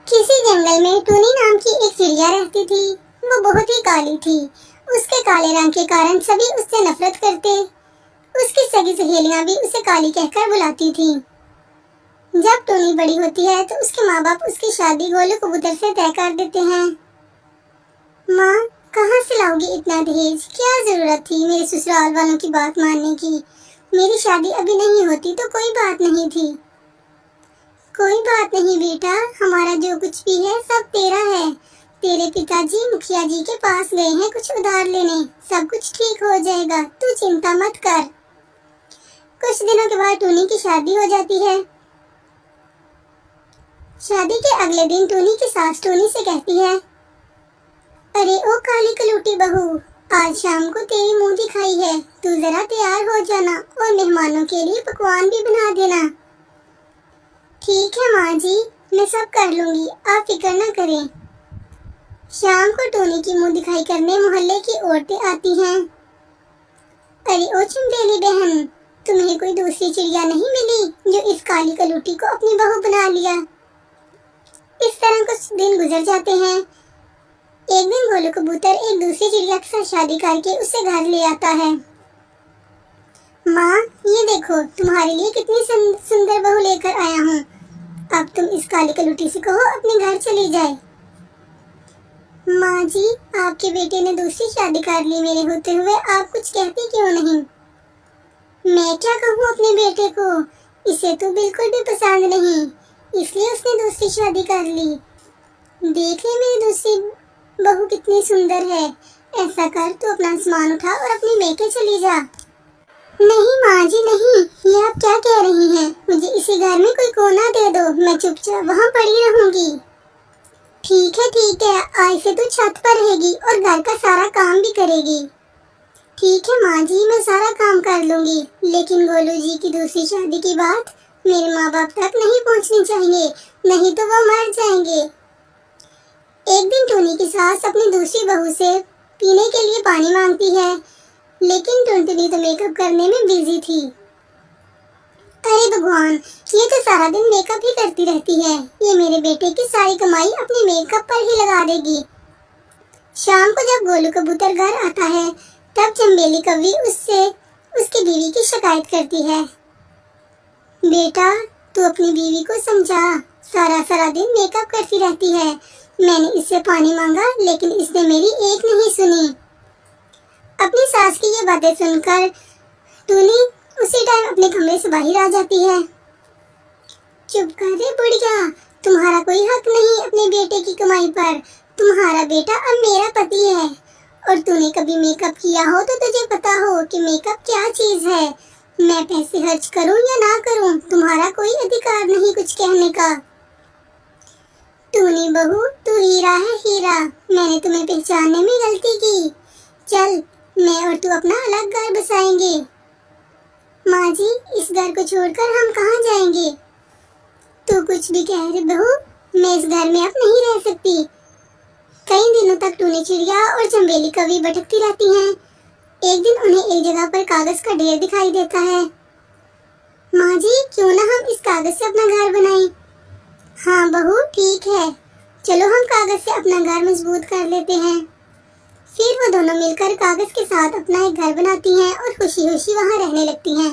किसी जंगल में टूनी नाम की एक चिड़िया रहती थी। वो बहुत ही काली थी। उसके काले रंग के कारण सभी उससे नफरत करते। उसकी सगी सहेलियां भी उसे काली कहकर बुलाती थी। जब टूनी बड़ी होती है तो उसके माँ बाप उसकी शादी गोलू कबूतर से तय कर देते हैं। माँ, कहाँ से लाओगी इतना दहेज? क्या जरूरत थी मेरे ससुराल वालों की बात मानने की? मेरी शादी अभी नहीं होती तो कोई बात नहीं थी। कोई बात नहीं बेटा, हमारा जो कुछ भी है सब तेरा है। तेरे पिताजी मुखिया जी के पास गए हैं कुछ उधार लेने। सब कुछ ठीक हो जाएगा, तू चिंता मत कर। कुछ दिनों के बाद टूनी की शादी हो जाती है। शादी के अगले दिन टूनी की सास टूनी से कहती है, अरे ओ काली कलूटी बहू, आज शाम को तेरी मुंह दिखाई है। तू जरा तैयार हो जाना और मेहमानों के लिए पकवान भी बना देना। ठीक है माँ जी, मैं सब कर लूंगी, आप फिक्र न करें। शाम को टोनी की मुंह दिखाई करने मोहल्ले की औरतें आती हैं। अरे ओ चुंबेली बहन, तुम्हें कोई दूसरी चिड़िया नहीं मिली जो इस काली कलूटी को अपनी बहू बना लिया? इस तरह कुछ दिन गुजर जाते हैं। एक दिन गोलू कबूतर एक दूसरी चिड़िया के साथ शादी करके उसे घर ले आता है। माँ, ये देखो, तुम्हारे लिए कितनी सुंदर बहू लेकर आया हूँ। अब तुम इस काली कलूटी से कहो अपने घर चली जाए। माँ जी, आपके बेटे ने दूसरी शादी कर ली मेरे होते हुए, आप कुछ कहती क्यों नहीं? मैं क्या कहूँ अपने बेटे को? इसे तो बिल्कुल भी पसंद नहीं, इसलिए उसने दूसरी शादी कर ली। देख ले मेरी दूसरी बहू कितनी सुंदर है। ऐसा कर, तू अपना सामान उठा और अपने बेटे चली जा। नहीं माँ जी नहीं, ये आप क्या कह रही हैं? मुझे इसी घर में कोई कोना दे दो, मैं चुपचाप वहाँ पड़ी रहूंगी। ठीक है, आज से तू छत पर रहेगी और घर का सारा काम भी करेगी। ठीक है माँ जी, मैं सारा काम कर लूंगी, लेकिन गोलू जी की दूसरी शादी की बात मेरे माँ बाप तक नहीं पहुँचनी चाहिए, नहीं तो वो मर जाएंगे। एक दिन टूनी की सास अपनी दूसरी बहू से पीने के लिए पानी मांगती है, लेकिन टुनटुनी तो मेकअप करने में बिजी थी। अरे भगवान, ये तो सारा दिन मेकअप ही करती रहती है। ये मेरे बेटे की सारी कमाई अपने मेकअप पर ही लगा देगी। शाम को जब गोलू कबूतर घर आता है, तब चंबेली कौवी उससे उसकी बीवी की शिकायत करती है। बेटा, तू अपनी बीवी को समझा, सारा दिन मेकअप करती रहती है। मैंने इससे पानी मांगा, लेकिन इसने मेरी एक नहीं सुनी। अपनी सास की ये बातें सुनकर टूनी उसी टाइम अपने कमरे से बाहर आ जाती है। चुप कर रे बुढ़िया, तुम्हारा कोई हक नहीं अपने बेटे की कमाई पर। तुम्हारा बेटा अब मेरा पति है, और तूने कभी मेकअप किया हो तो तुझे पता हो कि मेकअप क्या चीज है। मैं पैसे खर्च करूं या ना करूं, तुम्हारा कोई अधिकार नहीं कुछ कहने का। टूनी बहू, तू हीरा है हीरा, मैंने तुम्हें पहचानने में गलती की। चल, मैं और तू अपना अलग घर बसाएंगे। माँ जी, इस घर को छोड़कर हम कहाँ जाएंगे? तू कुछ भी कह रही बहू, मैं इस घर में अब नहीं रह सकती। कई दिनों तक टूनी चिड़िया और चंबेली कौवी भटकती रहती हैं। एक दिन उन्हें एक जगह पर कागज का ढेर दिखाई देता है। माँ जी, क्यों ना हम इस कागज से अपना घर बनाएं? हाँ बहू, ठीक है, चलो हम कागज से अपना घर मजबूत कर लेते हैं। फिर वो दोनों मिलकर कागज के साथ अपना एक घर बनाती हैं और खुशी खुशी वहाँ रहने लगती हैं।